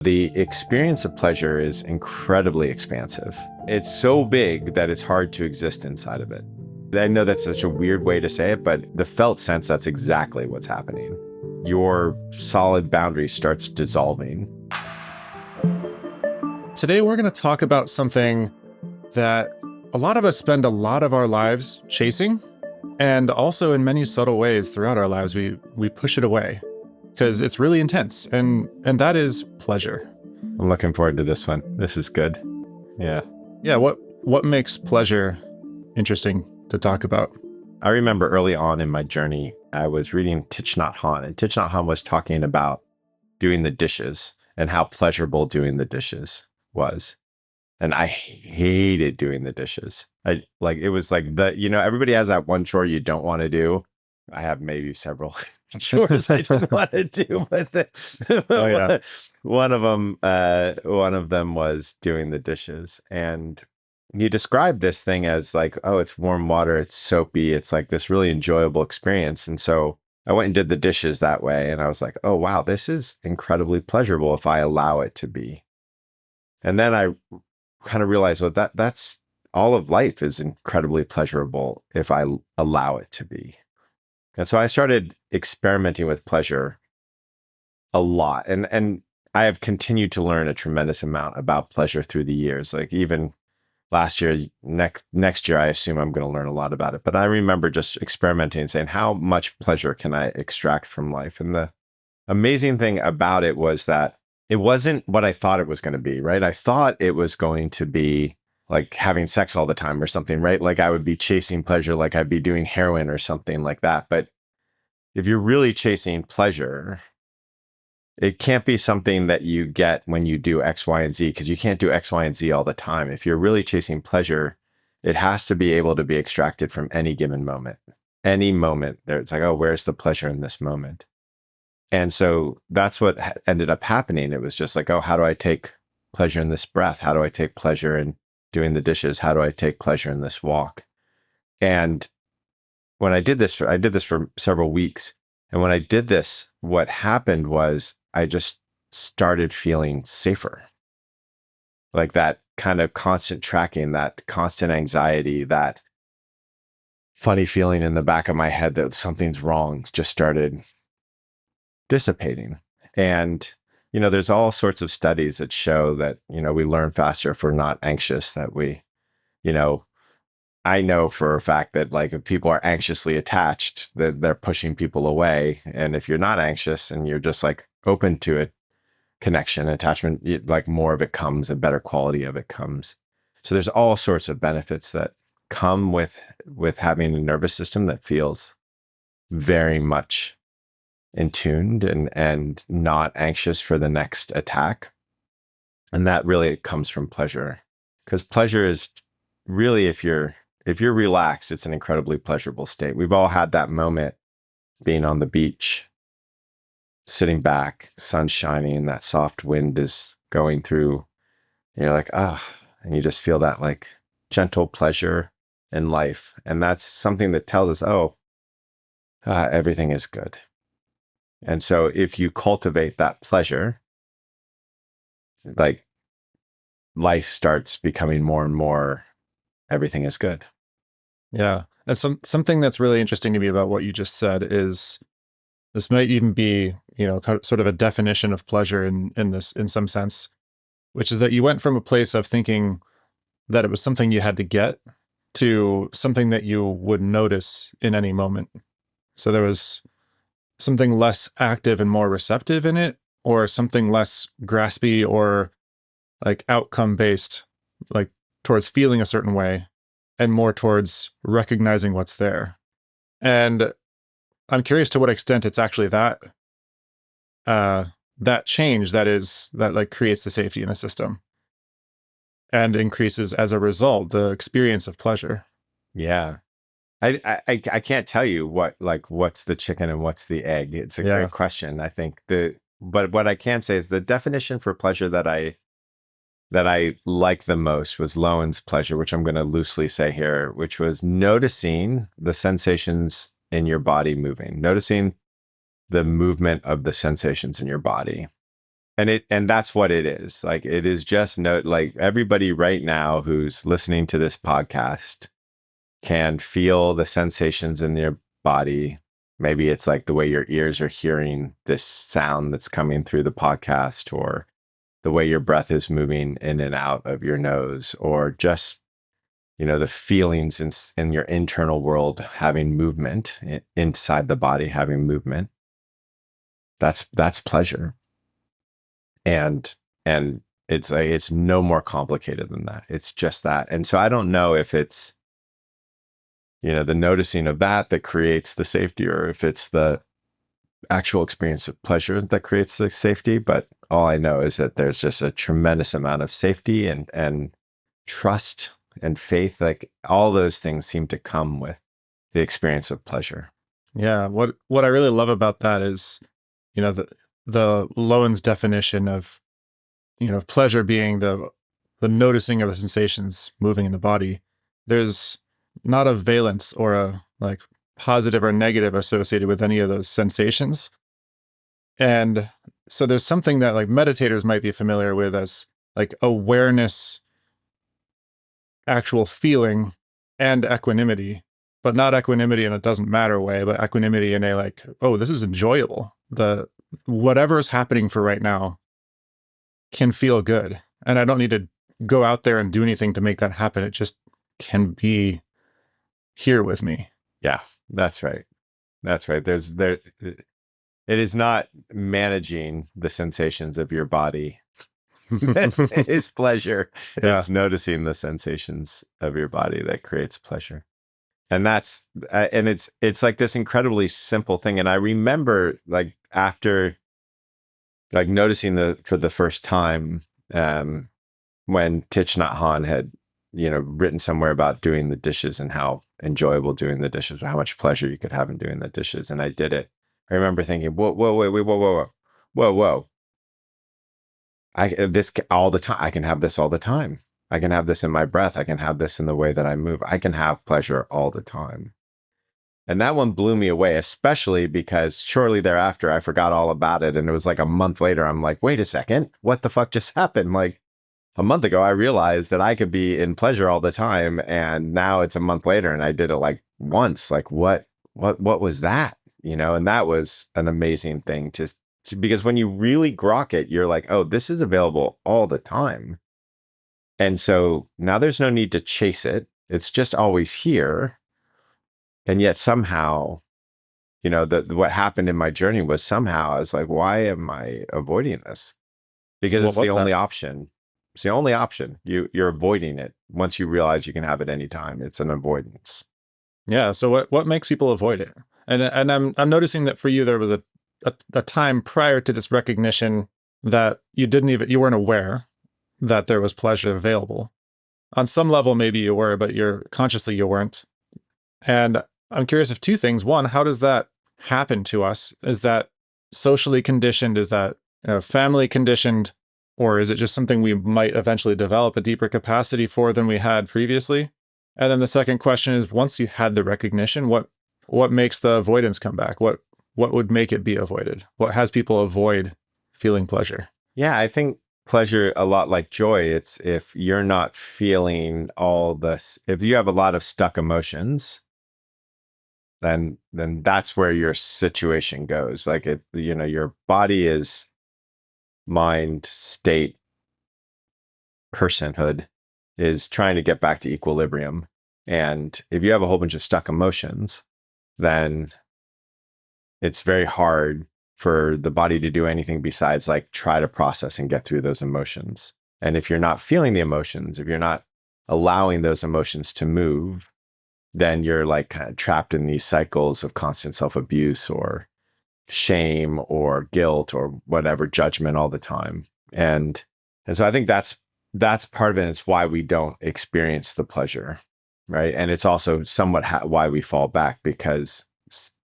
The experience of pleasure is incredibly expansive. It's so big that it's hard to exist inside of it. I know that's such a weird way to say it, but the felt sense, that's exactly what's happening. Your solid boundary starts dissolving. Today, we're going to talk about something that a lot of us spend a lot of our lives chasing, and also in many subtle ways throughout our lives, we push it away because it's really intense, and that is pleasure. I'm looking forward to this one. This is good. Yeah. Yeah, what makes pleasure interesting to talk about? I remember early on in my journey, I was reading Thich Nhat Hanh, and Thich Nhat Hanh was talking about doing the dishes and how pleasurable doing the dishes was. And I hated doing the dishes. It was like everybody has that one chore you don't want to do. I have maybe several chores I didn't want to do, but Oh, yeah. one of them was doing the dishes. And you described this thing as like, oh, it's warm water, it's soapy, it's like this really enjoyable experience. And so I went and did the dishes that way, and I was like, oh wow, this is incredibly pleasurable if I allow it to be. And then I kind of realized, well, that's all of life is incredibly pleasurable if I allow it to be. And so I started experimenting with pleasure a lot. And I have continued to learn a tremendous amount about pleasure through the years. Like even last year, next year, I assume I'm going to learn a lot about it. But I remember just experimenting and saying, how much pleasure can I extract from life? And the amazing thing about it was that it wasn't what I thought it was going to be, right? I thought it was going to be like having sex all the time or something, right? Like I would be chasing pleasure, like I'd be doing heroin or something like that. But if you're really chasing pleasure, it can't be something that you get when you do X, Y, and Z, because you can't do X, Y, and Z all the time. If you're really chasing pleasure, it has to be able to be extracted from any given moment. Any moment there, it's like, oh, where's the pleasure in this moment? And so that's what ended up happening. It was just like, oh, how do I take pleasure in this breath? How do I take pleasure in doing the dishes? How do I take pleasure in this walk? And when I did this for several weeks. And when I did this, what happened was I just started feeling safer. Like that kind of constant tracking, that constant anxiety, that funny feeling in the back of my head that something's wrong just started dissipating. And, there's all sorts of studies that show that, we learn faster if we're not anxious, that I know for a fact that like if people are anxiously attached, that they're pushing people away. And if you're not anxious and you're just like open to it, connection, attachment, like more of it comes, a better quality of it comes. So there's all sorts of benefits that come with having a nervous system that feels very much in tuned and not anxious for the next attack. And that really comes from pleasure, because pleasure is really, if you're relaxed, it's an incredibly pleasurable state. We've all had that moment being on the beach, sitting back, sun's shining, that soft wind is going through, like, and you just feel that like gentle pleasure in life. And that's something that tells us, everything is good. And so if you cultivate that pleasure, like life starts becoming more and more, everything is good. Yeah. And something that's really interesting to me about what you just said is this might even be, sort of a definition of pleasure in some sense, which is that you went from a place of thinking that it was something you had to get to something that you would notice in any moment. So there was something less active and more receptive in it, or something less graspy or like outcome based, like towards feeling a certain way, and more towards recognizing what's there. And I'm curious to what extent it's actually that change that like creates the safety in a system and increases as a result the experience of pleasure. Yeah. I can't tell you what's the chicken and what's the egg. It's a great question. I think but what I can say is the definition for pleasure that I like the most was Lowen's pleasure, which I'm going to loosely say here, which was noticing the sensations in your body moving, noticing the movement of the sensations in your body. And that's what it is. Like it is just no, like everybody right now who's listening to this podcast can feel the sensations in your body. Maybe it's like the way your ears are hearing this sound that's coming through the podcast, or the way your breath is moving in and out of your nose, or just, the feelings in your internal world having movement inside the body, having movement. That's pleasure. And it's like, it's no more complicated than that. It's just that. And so I don't know if it's, the noticing of that creates the safety, or if it's the actual experience of pleasure that creates the safety. But all I know is that there's just a tremendous amount of safety and trust and faith. Like all those things seem to come with the experience of pleasure. Yeah. What I really love about that is, the Lowen's definition of, pleasure being the noticing of the sensations moving in the body. There's not a valence or a like positive or negative associated with any of those sensations. And so there's something that like meditators might be familiar with as like awareness, actual feeling, and equanimity, but not equanimity in a doesn't matter way, but equanimity in a like, oh, this is enjoyable. The whatever is happening for right now can feel good. And I don't need to go out there and do anything to make that happen. It just can be here with me. Yeah, that's right. That's right. It is not managing the sensations of your body. It is pleasure. Yeah. It's noticing the sensations of your body that creates pleasure. And that's, and it's like this incredibly simple thing. And I remember like after like noticing for the first time, when Thich Nhat Hanh had, written somewhere about doing the dishes and how enjoyable doing the dishes, or how much pleasure you could have in doing the dishes. And I did it. I remember thinking, whoa, whoa, wait, wait, whoa, whoa, whoa, whoa, whoa. This all the time. I can have this all the time. I can have this in my breath. I can have this in the way that I move. I can have pleasure all the time. And that one blew me away, especially because shortly thereafter, I forgot all about it. And it was like a month later, I'm like, wait a second, what the fuck just happened? Like a month ago, I realized that I could be in pleasure all the time. And now it's a month later and I did it like once. Like what was that? And that was an amazing thing to because when you really grok it, you're like, oh, this is available all the time. And so now there's no need to chase it. It's just always here. And yet somehow, what happened in my journey was somehow I was like, why am I avoiding this? Because it's the only option. It's the only option. You're avoiding it. Once you realize you can have it anytime, it's an avoidance. Yeah. So what makes people avoid it? And I'm noticing that for you, there was a time prior to this recognition that you weren't aware that there was pleasure available. On some level, maybe you were, but consciously you weren't. And I'm curious of two things. One, how does that happen to us? Is that socially conditioned? Is that family conditioned? Or is it just something we might eventually develop a deeper capacity for than we had previously? And then the second question is, once you had the recognition, what makes the avoidance come back? What would make it be avoided? What has people avoid feeling pleasure? Yeah, I think pleasure, a lot like joy, it's if you're not feeling all this, if you have a lot of stuck emotions, then that's where your situation goes. Like your body is mind state personhood is trying to get back to equilibrium. And if you have a whole bunch of stuck emotions, then it's very hard for the body to do anything besides like try to process and get through those emotions. And if you're not feeling the emotions, if you're not allowing those emotions to move, then you're like kind of trapped in these cycles of constant self-abuse or shame or guilt or whatever, judgment all the time. And so I think that's part of it. It's why we don't experience the pleasure, right? And it's also somewhat why we fall back, because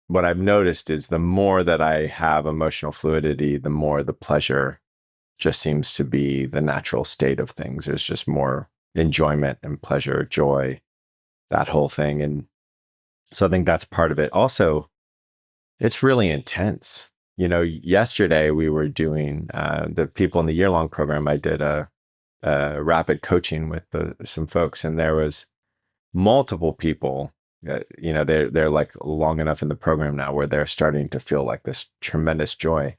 what I've noticed is the more that I have emotional fluidity, the more the pleasure just seems to be the natural state of things. There's just more enjoyment and pleasure, joy, that whole thing. And so I think that's part of it. Also, it's really intense. Yesterday we were doing the people in the year-long program. I did rapid coaching with some folks, and there was multiple people. They're like long enough in the program now where they're starting to feel like this tremendous joy,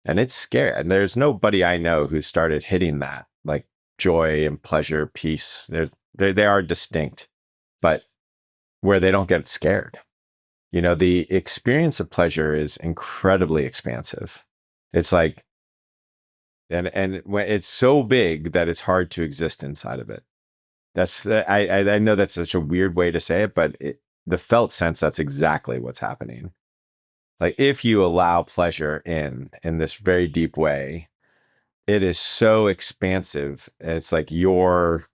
and it's scary. And there's nobody I know who started hitting that like joy and pleasure, peace. They are distinct, but where they don't get scared. The experience of pleasure is incredibly expansive. It's like, and when it's so big that it's hard to exist inside of it. I know that's such a weird way to say it, but the felt sense, that's exactly what's happening. Like if you allow pleasure in this very deep way, it is so expansive. It's like your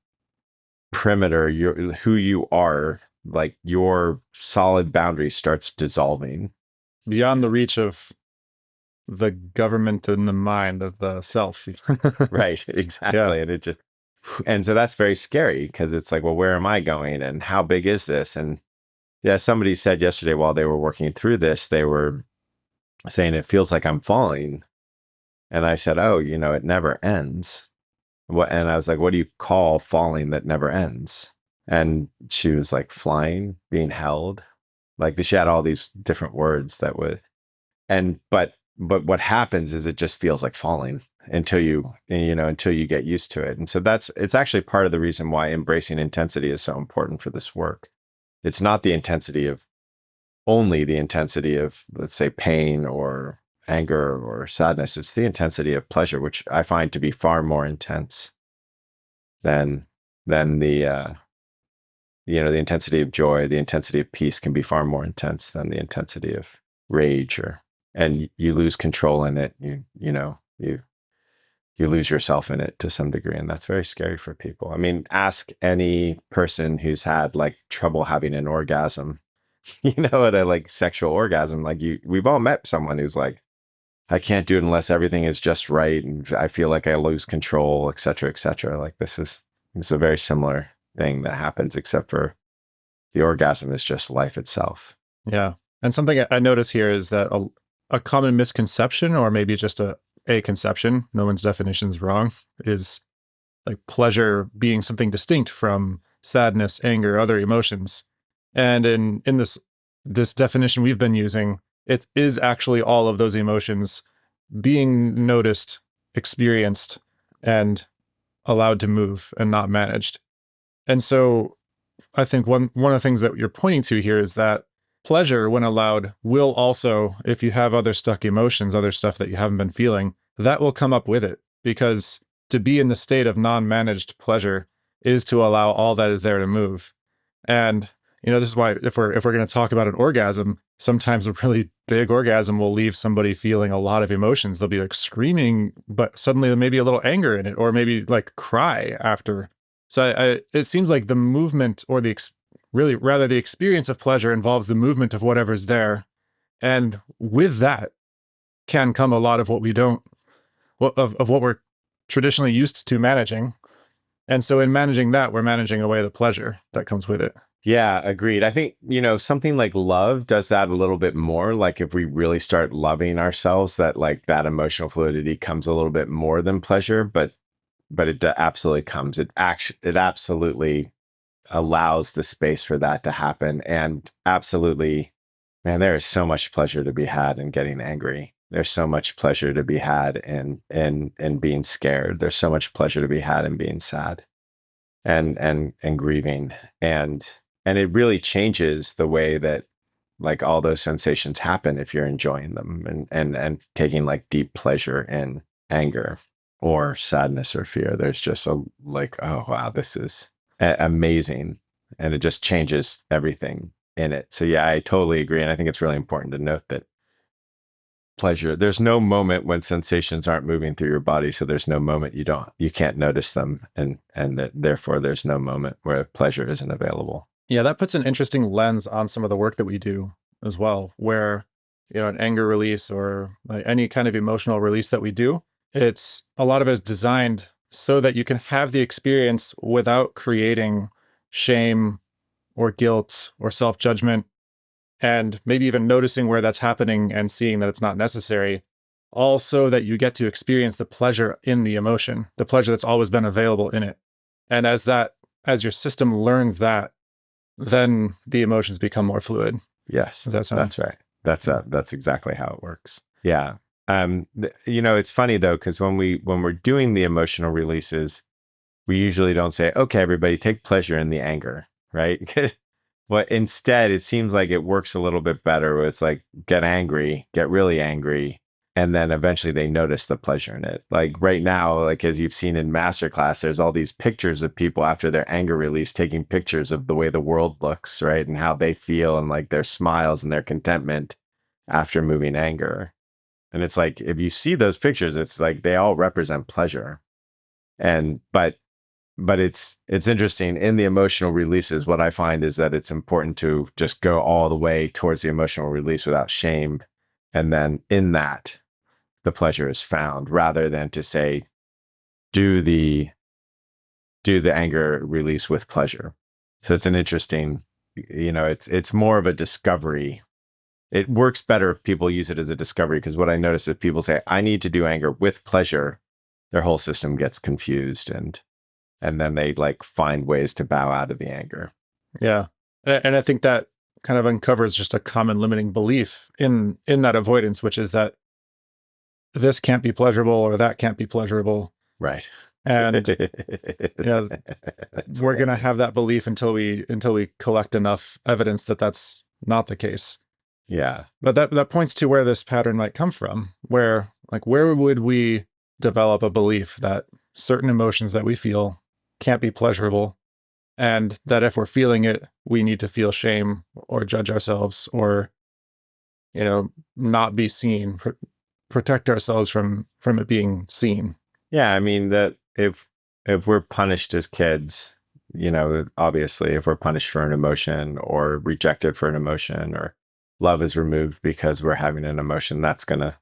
perimeter, who you are, like your solid boundary starts dissolving. Beyond the reach of the government and the mind of the self. Right, exactly. Yeah. And so that's very scary because it's like, well, where am I going and how big is this? And yeah, somebody said yesterday while they were working through this, they were saying it feels like I'm falling. And I said, oh, it never ends. And I was like, what do you call falling that never ends? And she was like, flying, being held. Like she had all these different words that would, but what happens is it just feels like falling until you get used to it. And so it's actually part of the reason why embracing intensity is so important for this work. It's not only the intensity of, let's say, pain or anger or sadness. It's the intensity of pleasure, which I find to be far more intense than the intensity of joy. The intensity of peace can be far more intense than the intensity of rage, and you lose control in it. You lose yourself in it to some degree, and that's very scary for people. I mean, ask any person who's had like trouble having an orgasm, at a like sexual orgasm. Like we've all met someone who's like, I can't do it unless everything is just right, and I feel like I lose control, et cetera, et cetera. Like it's a very similar thing that happens, except for the orgasm is just life itself. Yeah. And something I notice here is that a common misconception, or maybe just a conception, no one's definition is wrong, is like pleasure being something distinct from sadness, anger, other emotions. And in this definition we've been using, it is actually all of those emotions being noticed, experienced, and allowed to move and not managed. And so I think one of the things that you're pointing to here is that pleasure, when allowed, will also, if you have other stuck emotions, other stuff that you haven't been feeling, that will come up with it. Because to be in the state of non-managed pleasure is to allow all that is there to move. And this is why if we're going to talk about an orgasm, sometimes a really big orgasm will leave somebody feeling a lot of emotions. They'll be like screaming, but suddenly there may be a little anger in it, or maybe like cry after. So it seems like the movement, or really rather the experience of pleasure, involves the movement of whatever's there, and with that can come a lot of what we don't, of what we're traditionally used to managing. And so in managing that, we're managing away the pleasure that comes with it. Yeah, agreed. I think, something like love does that a little bit more. Like if we really start loving ourselves, that like that emotional fluidity comes a little bit more than pleasure, but it absolutely comes. It absolutely allows the space for that to happen. And absolutely, man, there is so much pleasure to be had in getting angry. There's so much pleasure to be had in being scared. There's so much pleasure to be had in being sad and grieving. And it really changes the way that like all those sensations happen if you're enjoying them and taking like deep pleasure in anger or sadness or fear. There's just like, oh wow, this is amazing. And it just changes everything in it. So yeah, I totally agree. And I think it's really important to note that pleasure, there's no moment when sensations aren't moving through your body. So there's no moment you can't notice them. And that therefore there's no moment where pleasure isn't available. Yeah, that puts an interesting lens on some of the work that we do as well, where, an anger release or like any kind of emotional release that we do, it's a lot of it is designed so that you can have the experience without creating shame or guilt or self-judgment and maybe even noticing where that's happening and seeing that it's not necessary, also that you get to experience the pleasure in the emotion, the pleasure that's always been available in it. And as your system learns that, then the emotions become more fluid. Yes, Does that sound? that's right. That's exactly how it works. Yeah. It's funny though, because when we're doing the emotional releases, we usually don't say, okay, everybody take pleasure in the anger, right? But instead, it seems like it works a little bit better where it's like, get angry, get really angry. And then eventually they notice the pleasure in it. Like right now, like as you've seen in masterclass, there's all these pictures of people after their anger release taking pictures of the way the world looks, right? And how they feel and like their smiles and their contentment after moving anger. And it's like, if you see those pictures, it's like they all represent pleasure. And, but it's interesting in the emotional releases. What I find is that it's important to just go all the way towards the emotional release without shame. And then in that, the pleasure is found rather than to say, do the anger release with pleasure. So it's an interesting, it's more of a discovery. It works better if people use it as a discovery, because what I notice is people say, I need to do anger with pleasure, their whole system gets confused and then they like find ways to bow out of the anger. Yeah. And I think that kind of uncovers just a common limiting belief in that avoidance, which is that this can't be pleasurable or that can't be pleasurable. Right. And we're going to have that belief until we collect enough evidence that that's not the case. Yeah. But that points to where this pattern might come from, where would we develop a belief that certain emotions that we feel can't be pleasurable, and that if we're feeling it, we need to feel shame or judge ourselves or, not be seen, protect ourselves from it being seen. Yeah. I mean, that if we're punished as kids, obviously if we're punished for an emotion or rejected for an emotion or love is removed because we're having an emotion, that's going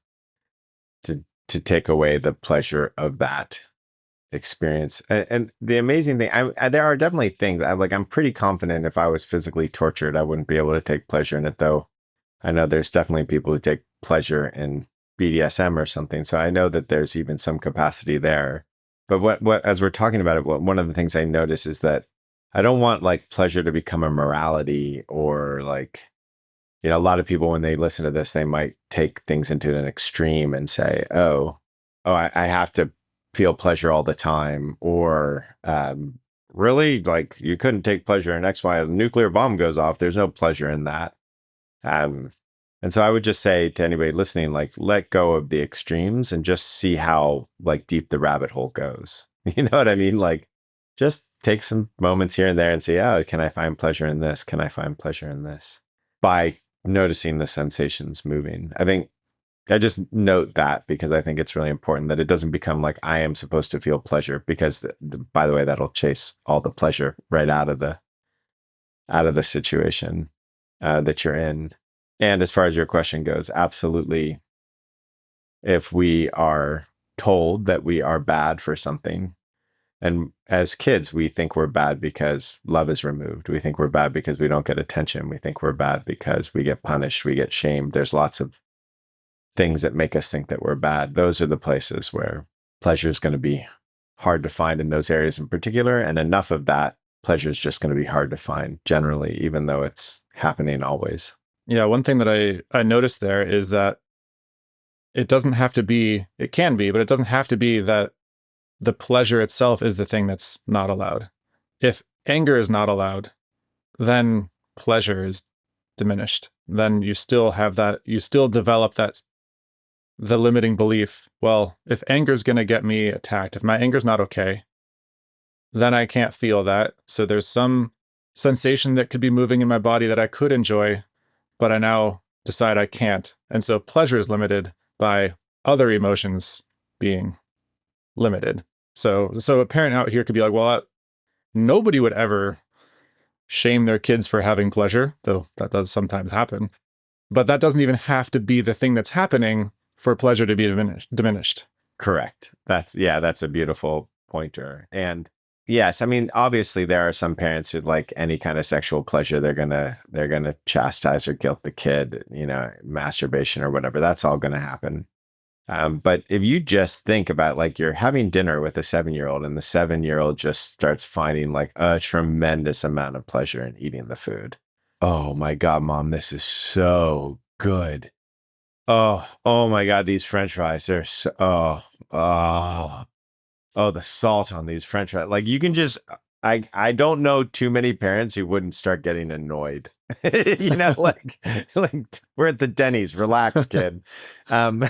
to take away the pleasure of that experience. And the amazing thing, there are definitely things I'm pretty confident if I was physically tortured, I wouldn't be able to take pleasure in it, though. I know there's definitely people who take pleasure in BDSM or something. So I know that there's even some capacity there. But what as we're talking about it, one of the things I notice is that I don't want like pleasure to become a morality or like, a lot of people when they listen to this, they might take things into an extreme and say, I have to feel pleasure all the time, or really, like you couldn't take pleasure in X, Y, a nuclear bomb goes off. There's no pleasure in that. And so I would just say to anybody listening, like, let go of the extremes and just see how like deep the rabbit hole goes. You know what I mean? Like, just take some moments here and there and say, oh, can I find pleasure in this? Can I find pleasure in this? By noticing the sensations moving. I think I just note that because I think it's really important that it doesn't become like I am supposed to feel pleasure, because by the way, that'll chase all the pleasure right out of the situation that you're in. And as far as your question goes, absolutely. If we are told that we are bad for something, and as kids, we think we're bad because love is removed. We think we're bad because we don't get attention. We think we're bad because we get punished, we get shamed. There's lots of things that make us think that we're bad. Those are the places where pleasure is going to be hard to find in those areas in particular. And enough of that pleasure is just going to be hard to find generally, even though it's happening always. Yeah. One thing that I noticed there is that it doesn't have to be, it can be, but it doesn't have to be that the pleasure itself is the thing that's not allowed. If anger is not allowed, then pleasure is diminished. Then you still have that, you still develop the limiting belief, well, if anger is going to get me attacked, if my anger's not okay, then I can't feel that. So there's some sensation that could be moving in my body that I could enjoy, but I now decide I can't. And so pleasure is limited by other emotions being limited. So a parent out here could be like, well, nobody would ever shame their kids for having pleasure, though that does sometimes happen. But that doesn't even have to be the thing that's happening for pleasure to be diminished. Correct. That's a beautiful pointer. And yes, I mean, obviously there are some parents who like any kind of sexual pleasure, they're gonna chastise or guilt the kid, masturbation or whatever. That's all gonna happen. But if you just think about like you're having dinner with a 7-year-old and the 7-year-old just starts finding like a tremendous amount of pleasure in eating the food. Oh my God, mom, this is so good. Oh my God, these French fries are so, oh, the salt on these French fries. Like you can just, I don't know too many parents who wouldn't start getting annoyed. Like we're at the Denny's, relax, kid. Um,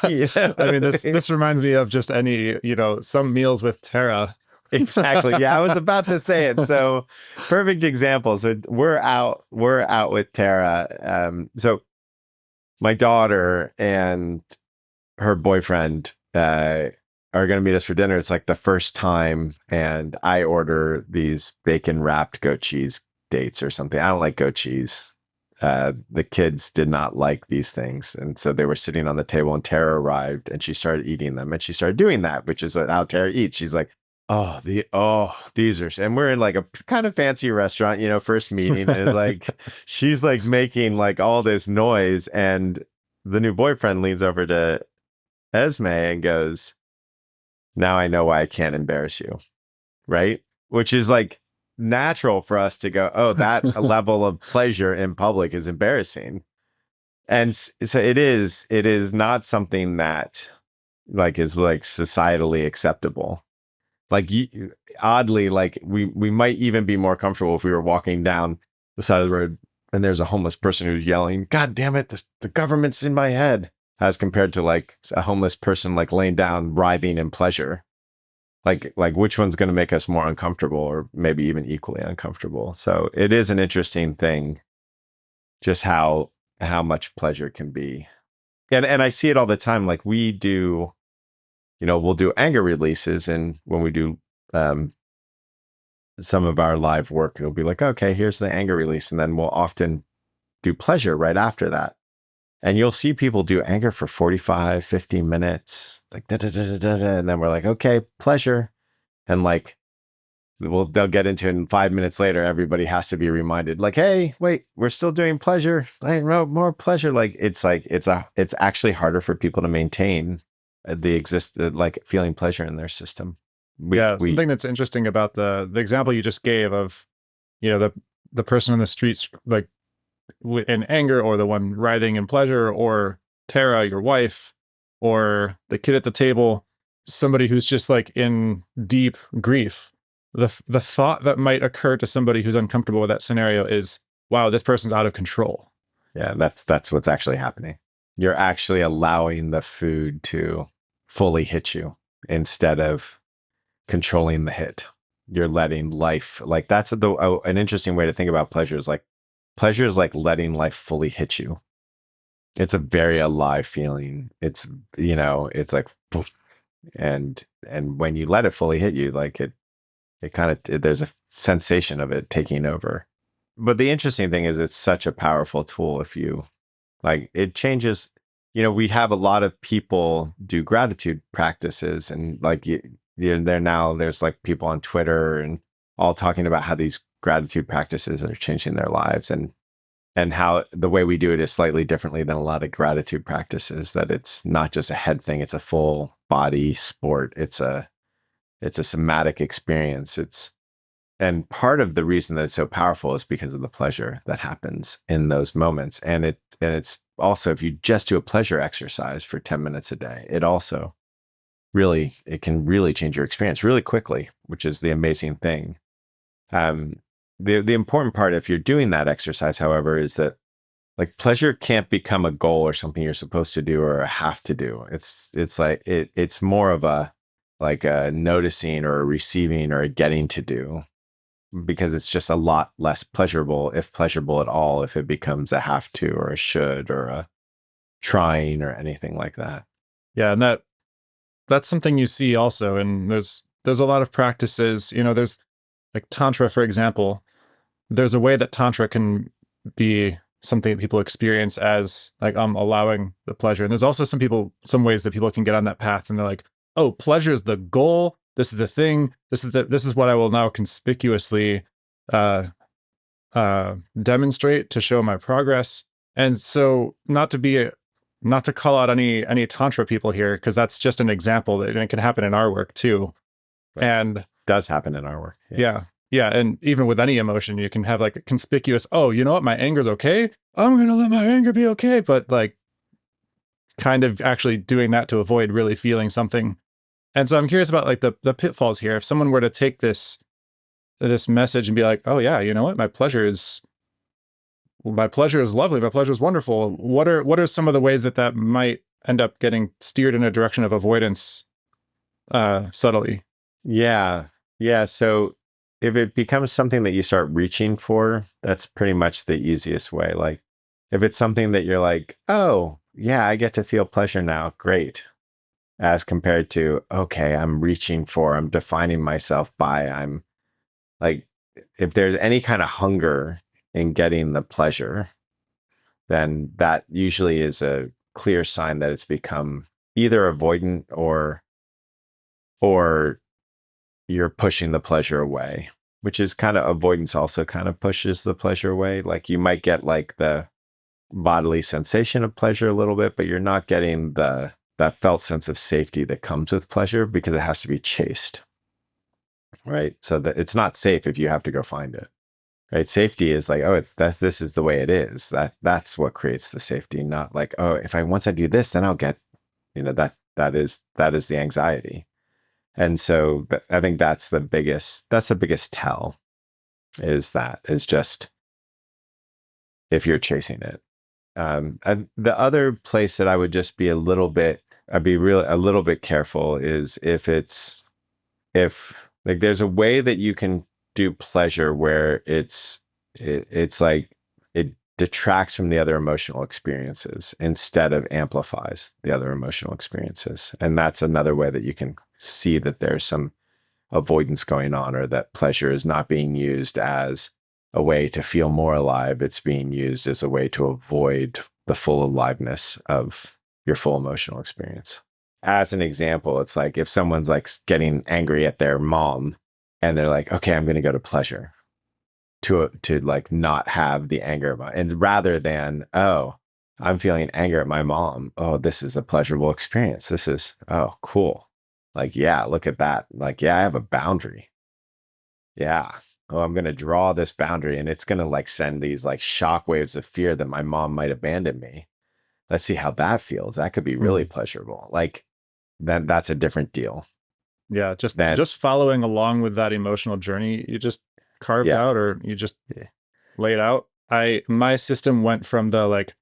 I mean, this reminds me of just any, some meals with Tara. Exactly. Yeah, I was about to say it. So perfect example. So we're out with Tara. So my daughter and her boyfriend are going to meet us for dinner. It's like the first time, and I order these bacon wrapped goat cheese dates or something. I don't like goat cheese. The kids did not like these things, and so they were sitting on the table, and Tara arrived, and she started eating them, and she started doing that, which is how Tara eats. She's like, these are, and we're in like a kind of fancy restaurant, first meeting, and like she's like making like all this noise, and the new boyfriend leans over to Esme and goes, now I know why I can't embarrass you. Right. Which is like natural for us to go, oh, that level of pleasure in public is embarrassing. And so it is not something that like is like societally acceptable. Like oddly, like we might even be more comfortable if we were walking down the side of the road and there's a homeless person who's yelling, God damn it, the government's in my head, as compared to like a homeless person like laying down writhing in pleasure. Like which one's going to make us more uncomfortable or maybe even equally uncomfortable. So it is an interesting thing, just how much pleasure can be. And I see it all the time. Like we do, we'll do anger releases, and when we do some of our live work, it'll be like, okay, here's the anger release, and then we'll often do pleasure right after that. And you'll see people do anger for 45, 50 minutes, like da da da da da, and then we're like, okay, pleasure. And like they'll get into it, and 5 minutes later, everybody has to be reminded, like, hey, wait, we're still doing pleasure. Hey, no, more pleasure. Like it's actually harder for people to maintain like feeling pleasure in their system. Yeah, We something that's interesting about the example you just gave of, the person on the streets, like in anger, or the one writhing in pleasure, or Tara, your wife, or the kid at the table, somebody who's just like in deep grief. The thought that might occur to somebody who's uncomfortable with that scenario is, wow, this person's out of control. Yeah, that's what's actually happening. You're actually allowing the food to fully hit you instead of controlling the hit. You're letting life, like that's an interesting way to think about pleasure is like pleasure is like letting life fully hit you. It's a very alive feeling. It's like poof. And when you let it fully hit you, like it kind of, there's a sensation of it taking over. But the interesting thing is it's such a powerful tool. If you like, it changes, we have a lot of people do gratitude practices, and like there's like people on Twitter and all talking about how these gratitude practices are changing their lives, and how the way we do it is slightly differently than a lot of gratitude practices, that it's not just a head thing, it's a full body sport. It's a somatic experience. And part of the reason that it's so powerful is because of the pleasure that happens in those moments. And it's also, if you just do a pleasure exercise for 10 minutes a day, it can really change your experience really quickly, which is the amazing thing. The important part, if you're doing that exercise, however, is that like pleasure can't become a goal or something you're supposed to do or have to do. It's like it's more of a like a noticing or a receiving or a getting to do, because it's just a lot less pleasurable, if pleasurable at all, if it becomes a have to or a should or a trying or anything like that. Yeah, and that's something you see also, and there's a lot of practices, there's like tantra, for example. There's a way that tantra can be something that people experience as like allowing the pleasure. And there's also some ways that people can get on that path, and they're like, oh, pleasure is the goal, This is the thing. This is what I will now conspicuously uh, demonstrate to show my progress. And so, not to call out any tantra people here, because that's just an example that, and it can happen in our work too. Right. And Does happen in our work. yeah. Yeah. And even with any emotion, you can have like a conspicuous, oh, you know what? My anger's okay. I'm going to let my anger be okay. But like kind of actually doing that to avoid really feeling something. And so I'm curious about like the pitfalls here. If someone were to take this message and be like, oh yeah, you know what? My pleasure is lovely. My pleasure is wonderful. What are some of the ways that might end up getting steered in a direction of avoidance subtly? Yeah. Yeah. So if it becomes something that you start reaching for, that's pretty much the easiest way. Like if it's something that you're like, oh, yeah, I get to feel pleasure now. Great. As compared to, okay, I'm defining myself by, I'm like, if there's any kind of hunger in getting the pleasure, then that usually is a clear sign that it's become either avoidant or you're pushing the pleasure away, which is kind of avoidance also kind of pushes the pleasure away. Like you might get like the bodily sensation of pleasure a little bit, but you're not getting that felt sense of safety that comes with pleasure because it has to be chased. Right. So that it's not safe if you have to go find it. Right. Safety is like, oh, this is the way it is. That's what creates the safety, not like, oh, if once I do this, then I'll get, that is the anxiety. And so I think that's the biggest tell is just if you're chasing it. And the other place that I would just be I'd be really a little bit careful is if like there's a way that you can do pleasure where it's like it detracts from the other emotional experiences instead of amplifies the other emotional experiences. And that's another way that you can see that there's some avoidance going on, or that pleasure is not being used as a way to feel more alive. It's being used as a way to avoid the full aliveness of your full emotional experience. As an example, it's like if someone's like getting angry at their mom and they're like, okay, I'm going to go to pleasure to like not have the anger. And rather than, oh, I'm feeling anger at my mom. Oh, this is a pleasurable experience. This is, oh, cool. Like, yeah, look at that. Like, yeah, I have a boundary. Yeah. Oh, I'm going to draw this boundary and it's going to like send these like shock waves of fear that my mom might abandon me. Let's see how that feels. That could be really pleasurable. Like, then that's a different deal. Yeah, Then, just following along with that emotional journey you just carved yeah, out, or you just yeah, laid out. My system went from the like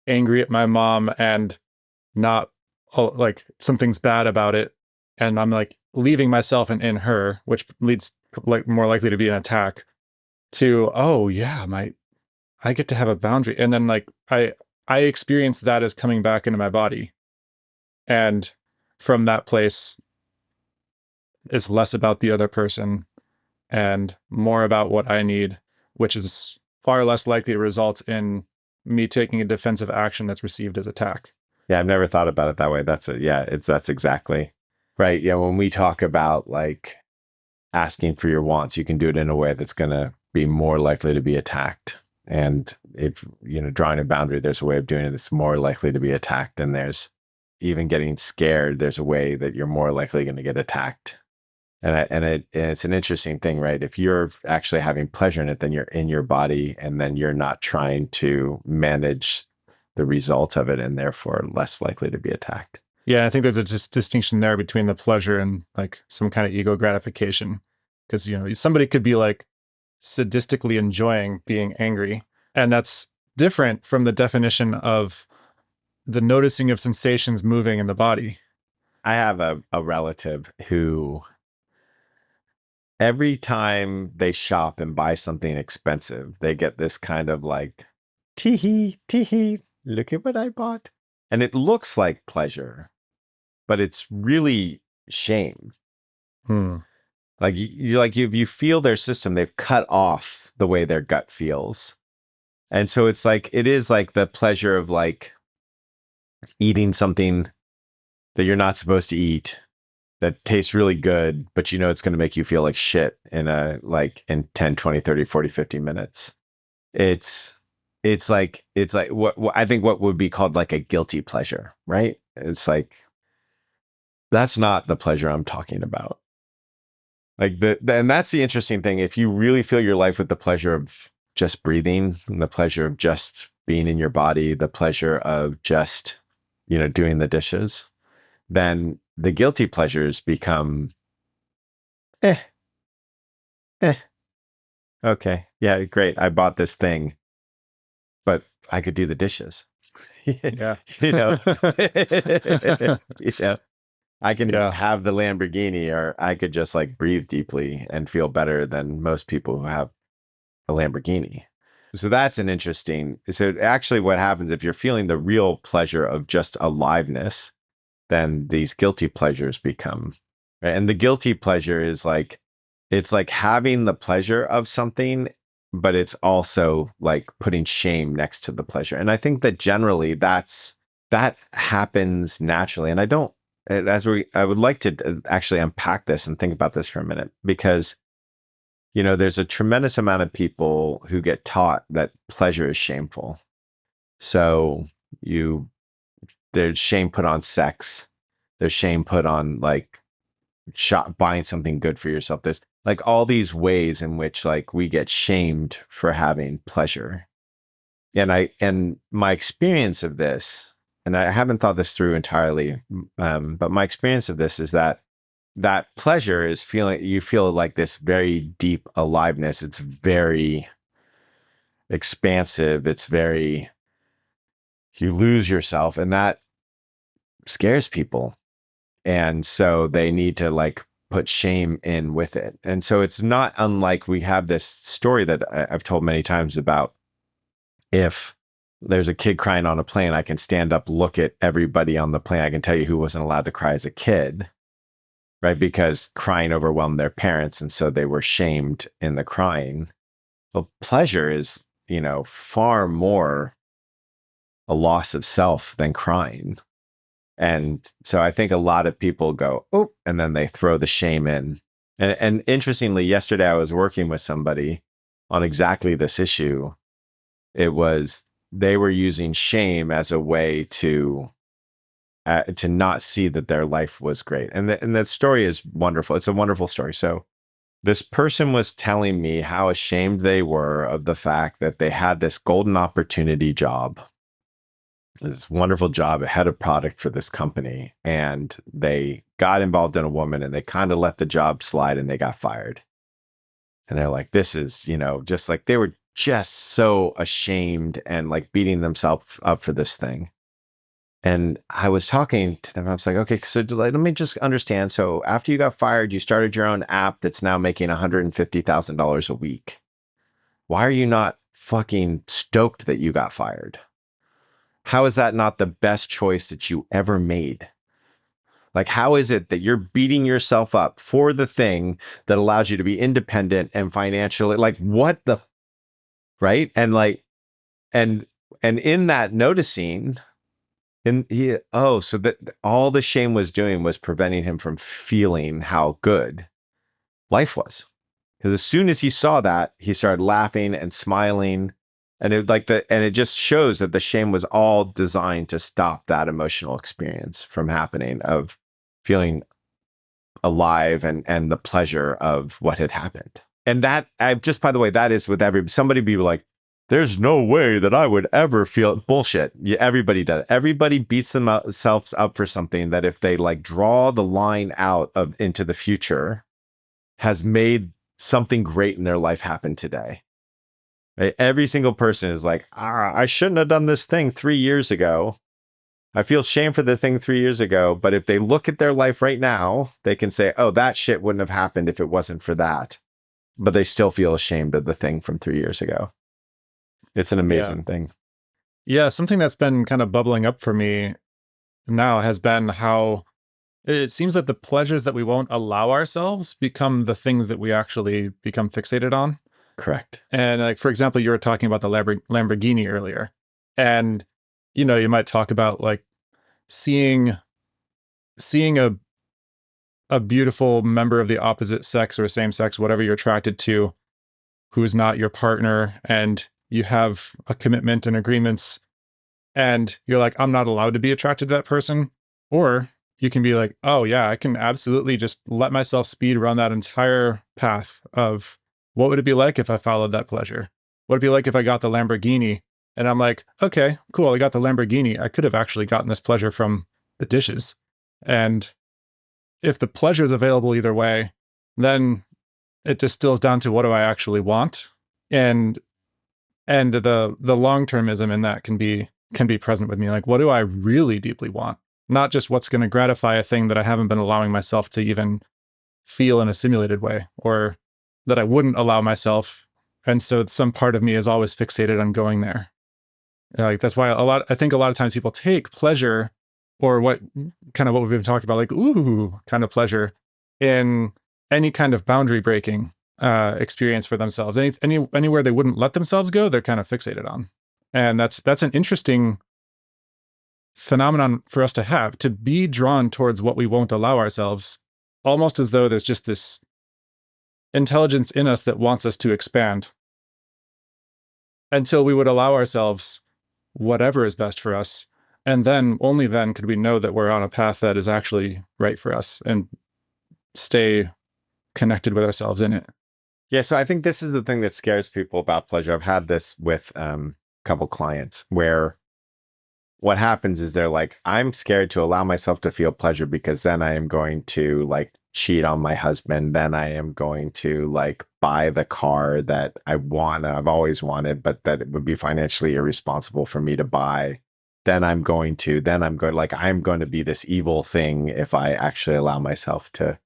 angry at my mom and not, oh, like something's bad about it, and I'm like leaving myself in her, which leads like more likely to be an attack, to, oh yeah, I get to have a boundary. And then like I experience that as coming back into my body. And from that place, it's less about the other person and more about what I need, which is far less likely to result in me taking a defensive action that's received as attack. yeah. I've never thought about it that way. That's exactly right. Yeah. When we talk about like asking for your wants, you can do it in a way that's going to be more likely to be attacked. And if, drawing a boundary, there's a way of doing it that's more likely to be attacked. And there's even getting scared, there's a way that you're more likely going to get attacked. And it's an interesting thing, right? If you're actually having pleasure in it, then you're in your body and then you're not trying to manage the result of it and therefore less likely to be attacked. Yeah, I think there's a distinction there between the pleasure and like some kind of ego gratification. Because, somebody could be like sadistically enjoying being angry. And that's different from the definition of the noticing of sensations moving in the body. I have a relative who every time they shop and buy something expensive, they get this kind of like, tee hee, look at what I bought. And it looks like pleasure, but it's really shame. Like you feel their system, they've cut off the way their gut feels. And so it's like, it is like the pleasure of like eating something that you're not supposed to eat, that tastes really good, but you know it's going to make you feel like shit in in 10, 20, 30, 40, 50 minutes. It's it's like what I think what would be called like a guilty pleasure, right? It's like that's not the pleasure I'm talking about. Like and that's the interesting thing. If you really fill your life with the pleasure of just breathing, and the pleasure of just being in your body, the pleasure of just, doing the dishes, then the guilty pleasures become, eh, eh, okay, yeah, great. I bought this thing, but I could do the dishes. Yeah. you know, you know, I can Yeah. have the Lamborghini, or I could just like breathe deeply and feel better than most people who have a Lamborghini. So that's an interesting. So actually, what happens if you're feeling the real pleasure of just aliveness, then these guilty pleasures become, right? And the guilty pleasure is like, it's like having the pleasure of something, but it's also like putting shame next to the pleasure. And I think that generally that happens naturally. And I don't, I would like to actually unpack this and think about this for a minute, because there's a tremendous amount of people who get taught that pleasure is shameful. So you, there's shame put on sex. There's shame put on like buying something good for yourself. There's like all these ways in which like we get shamed for having pleasure. And my experience of this, and I haven't thought this through entirely, but my experience of this is that pleasure is you feel like this very deep aliveness. It's very expansive. You lose yourself, and that scares people. And so they need to like put shame in with it. And so it's not unlike we have this story that I've told many times about, if there's a kid crying on a plane, I can stand up, look at everybody on the plane. I can tell you who wasn't allowed to cry as a kid, right? Because crying overwhelmed their parents. And so they were shamed in the crying. Well, pleasure is, far more a loss of self than crying. And so I think a lot of people go, oh, and then they throw the shame in. And interestingly, yesterday I was working with somebody on exactly this issue. They were using shame as a way to not see that their life was great. And the story is wonderful. It's a wonderful story. So this person was telling me how ashamed they were of the fact that they had this golden opportunity job, this wonderful job, a head of product for this company, and they got involved in a woman, and they kind of let the job slide, and they got fired. And they're like, this is, just like they were just so ashamed and like beating themselves up for this thing. And I was talking to them. I was like, okay, so let me just understand. So after you got fired, you started your own app that's now making $150,000 a week. Why are you not fucking stoked that you got fired? How is that not the best choice that you ever made? Like, how is it that you're beating yourself up for the thing that allows you to be independent and financially, like, what the, right? And like, and in that noticing, so that all the shame was doing was preventing him from feeling how good life was. Because as soon as he saw that, he started laughing and smiling. And it just shows that the shame was all designed to stop that emotional experience from happening, of feeling alive and the pleasure of what had happened. And that, just by the way, that is with somebody be like, there's no way that I would ever feel bullshit. Yeah, everybody does. Everybody beats themselves up for something that, if they like draw the line out of into the future, has made something great in their life happen today. Right? Every single person is like, I shouldn't have done this thing 3 years ago. I feel shame for the thing 3 years ago. But if they look at their life right now, they can say, oh, that shit wouldn't have happened if it wasn't for that. But they still feel ashamed of the thing from 3 years ago. It's an amazing thing. Yeah, something that's been kind of bubbling up for me now has been how it seems that the pleasures that we won't allow ourselves become the things that we actually become fixated on. Correct. And like, for example, you were talking about the Lamborghini earlier. And, you might talk about like seeing a a beautiful member of the opposite sex or same sex, whatever you're attracted to, who is not your partner, and you have a commitment and agreements, and you're like, I'm not allowed to be attracted to that person. Or you can be like, oh yeah, I can absolutely just let myself speed run that entire path of what would it be like if I followed that pleasure? What would it be like if I got the Lamborghini? And I'm like, okay, cool, I got the Lamborghini. I could have actually gotten this pleasure from the dishes. And if the pleasure is available either way, then it distills down to what do I actually want? And the long-termism in that can be present with me. Like, what do I really deeply want? Not just what's going to gratify a thing that I haven't been allowing myself to even feel in a simulated way, or that I wouldn't allow myself. And so some part of me is always fixated on going there. Like, that's why I think a lot of times people take pleasure, or what we've been talking about, like, ooh, kind of pleasure in any kind of boundary breaking experience for themselves. Anywhere they wouldn't let themselves go, they're kind of fixated on. And that's an interesting phenomenon for us to be drawn towards what we won't allow ourselves, almost as though there's just this intelligence in us that wants us to expand until we would allow ourselves whatever is best for us. And then, only then, could we know that we're on a path that is actually right for us and stay connected with ourselves in it. Yeah, so I think this is the thing that scares people about pleasure. I've had this with a couple clients where what happens is they're like, I'm scared to allow myself to feel pleasure because then I am going to like cheat on my husband. Then I am going to like buy the car that I've always wanted, but that it would be financially irresponsible for me to buy. I'm going to be this evil thing if I actually allow myself to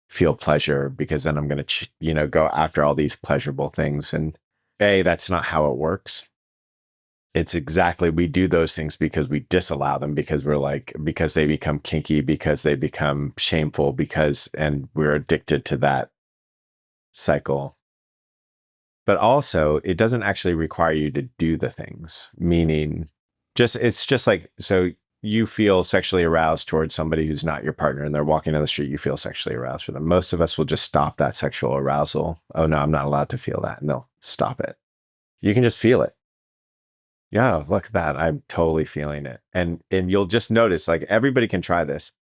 feel pleasure, because then I'm going to, go after all these pleasurable things. And that's not how it works. It's exactly, we do those things because we disallow them, because because they become kinky, because they become shameful, and we're addicted to that cycle. But also, it doesn't actually require you to do the things, meaning it's just like, so you feel sexually aroused towards somebody who's not your partner and they're walking down the street, you feel sexually aroused for them. Most of us will just stop that sexual arousal. Oh no, I'm not allowed to feel that. And they'll stop it. You can just feel it. Yeah, look at that. I'm totally feeling it. And you'll just notice, like, everybody can try this.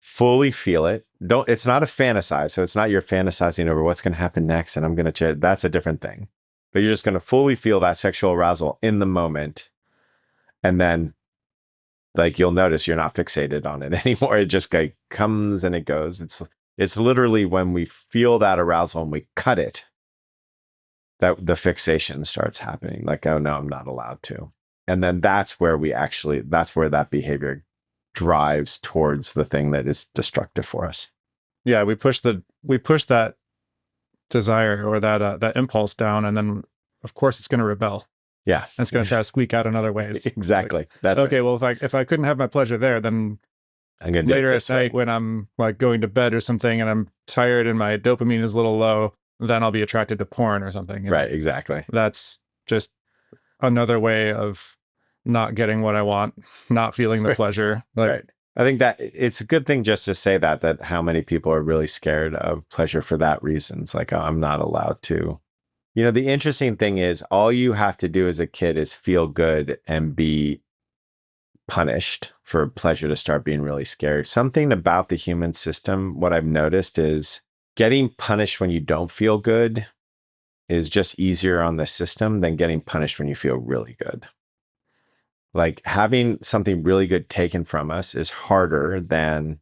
Fully feel it. It's not a fantasize. So it's not you're fantasizing over what's going to happen next and I'm going to that's a different thing. But you're just going to fully feel that sexual arousal in the moment. And then, like, you'll notice you're not fixated on it anymore. It just like comes and it goes. It's literally when we feel that arousal and we cut it, that the fixation starts happening. Like, oh no, I'm not allowed to. And then that's where that behavior drives towards the thing that is destructive for us. Yeah, we push that desire or that impulse down, and then of course it's going to rebel. Yeah, and it's going to start to squeak out in other ways. Exactly. Like, that's okay. Right. Well, if I couldn't have my pleasure there, then I'm going to later at night when I'm like going to bed or something and I'm tired and my dopamine is a little low, then I'll be attracted to porn or something. Right. Exactly. That's just another way of not getting what I want, not feeling the pleasure. Right. I think that it's a good thing just to say that how many people are really scared of pleasure for that reason. It's like, oh, I'm not allowed to. The interesting thing is all you have to do as a kid is feel good and be punished for pleasure to start being really scary. Something about the human system, what I've noticed is getting punished when you don't feel good is just easier on the system than getting punished when you feel really good. Like, having something really good taken from us is harder than,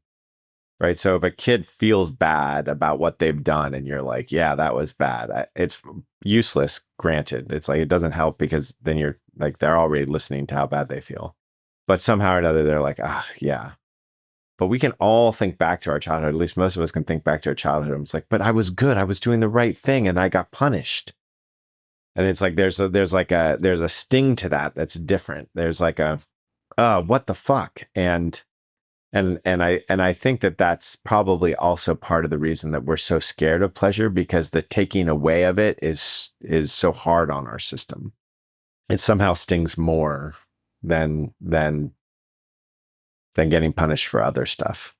right? So if a kid feels bad about what they've done and you're like, yeah, that was bad, it's useless, granted. It's like, it doesn't help because then you're like, they're already listening to how bad they feel. But somehow or another, they're like, yeah. But we can all think back to our childhood. At least most of us can think back to our childhood. It's like, but I was good. I was doing the right thing and I got punished. And it's like, there's a sting to that that's different. There's like what the fuck? And I think that's probably also part of the reason that we're so scared of pleasure, because the taking away of it is so hard on our system. It somehow stings more than getting punished for other stuff.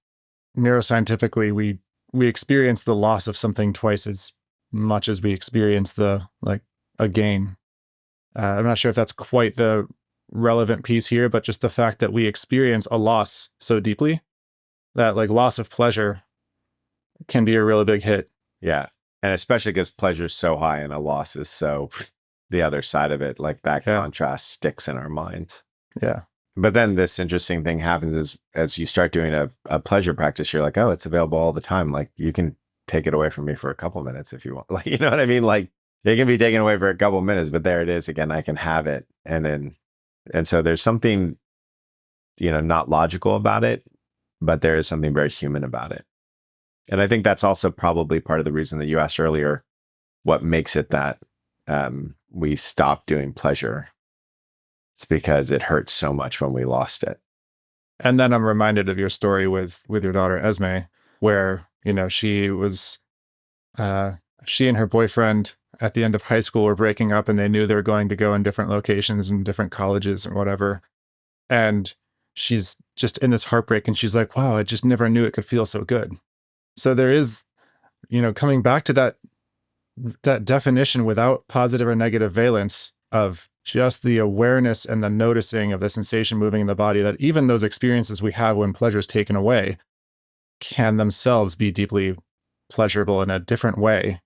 Neuroscientifically, we we experience the loss of something twice as much as we experience a gain. I'm not sure if that's quite the relevant piece here, but just the fact that we experience a loss so deeply that like loss of pleasure can be a really big hit. Yeah. And especially because pleasure's so high and a loss is so the other side of it, like that contrast sticks in our minds. Yeah. But then this interesting thing happens is as you start doing a pleasure practice, you're like, oh, it's available all the time. Like you can take it away from me for a couple minutes if you want. Like, you know what I mean? Like it can be taken away for a couple minutes, but there it is again. I can have it. And so there's something, not logical about it, but there is something very human about it. And I think that's also probably part of the reason that you asked earlier, what makes it that we stop doing pleasure. It's because it hurts so much when we lost it. And then I'm reminded of your story with your daughter Esme, where she and her boyfriend at the end of high school were breaking up, and they knew they were going to go in different locations and different colleges and whatever. And she's just in this heartbreak, and she's like, "Wow, I just never knew it could feel so good." So there is, coming back to that definition without positive or negative valence of just the awareness and the noticing of the sensation moving in the body, that even those experiences we have when pleasure is taken away can themselves be deeply pleasurable in a different way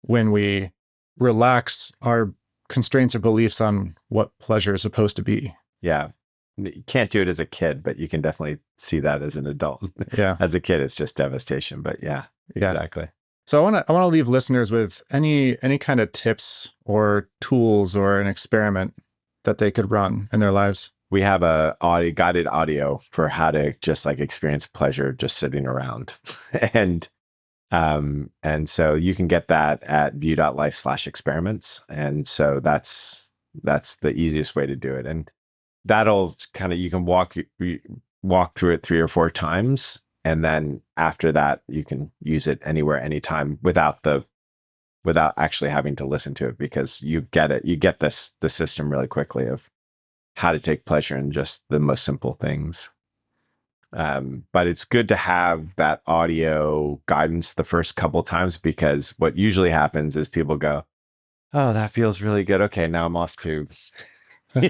when we relax our constraints or beliefs on what pleasure is supposed to be. Yeah. You can't do it as a kid, but you can definitely see that as an adult. Yeah. As a kid, it's just devastation, but yeah, exactly. So I want to leave listeners with any kind of tips or tools or an experiment that they could run in their lives. We have a guided audio for how to just like experience pleasure just sitting around. And so you can get that at view.life/experiments. And so that's the easiest way to do it. And that'll kind of, you can walk through it 3 or 4 times. And then after that, you can use it anywhere, anytime without actually having to listen to it, because you get the system really quickly of how to take pleasure in just the most simple things. But it's good to have that audio guidance the first couple times, because what usually happens is people go, "Oh, that feels really good. Okay, now I'm off to." So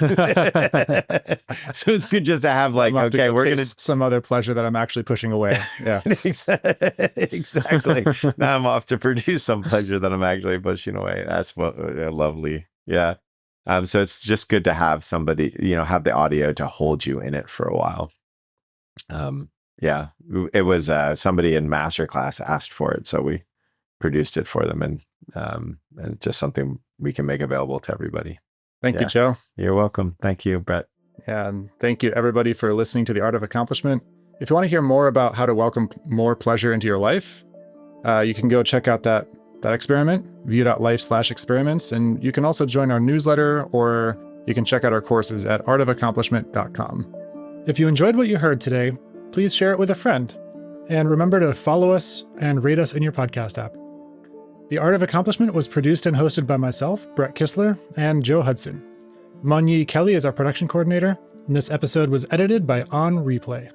it's good just to have like, okay, we're gonna some other pleasure that I'm actually pushing away. Yeah. Exactly. Now I'm off to produce some pleasure that I'm actually pushing away. That's lovely. Yeah. So it's just good to have somebody, have the audio to hold you in it for a while. Yeah, it was somebody in masterclass asked for it, so we produced it for them, and just something we can make available to everybody. Thank you, Joe. You're welcome. Thank you, Brett. Yeah, and thank you everybody for listening to The Art of Accomplishment. If you want to hear more about how to welcome more pleasure into your life, you can go check out that experiment, view.life/experiments, and you can also join our newsletter, or you can check out our courses at artofaccomplishment.com. If you enjoyed what you heard today, please share it with a friend, and remember to follow us and rate us in your podcast app. The Art of Accomplishment was produced and hosted by myself, Brett Kistler, and Joe Hudson. Monyi Kelly is our production coordinator, and this episode was edited by On Replay.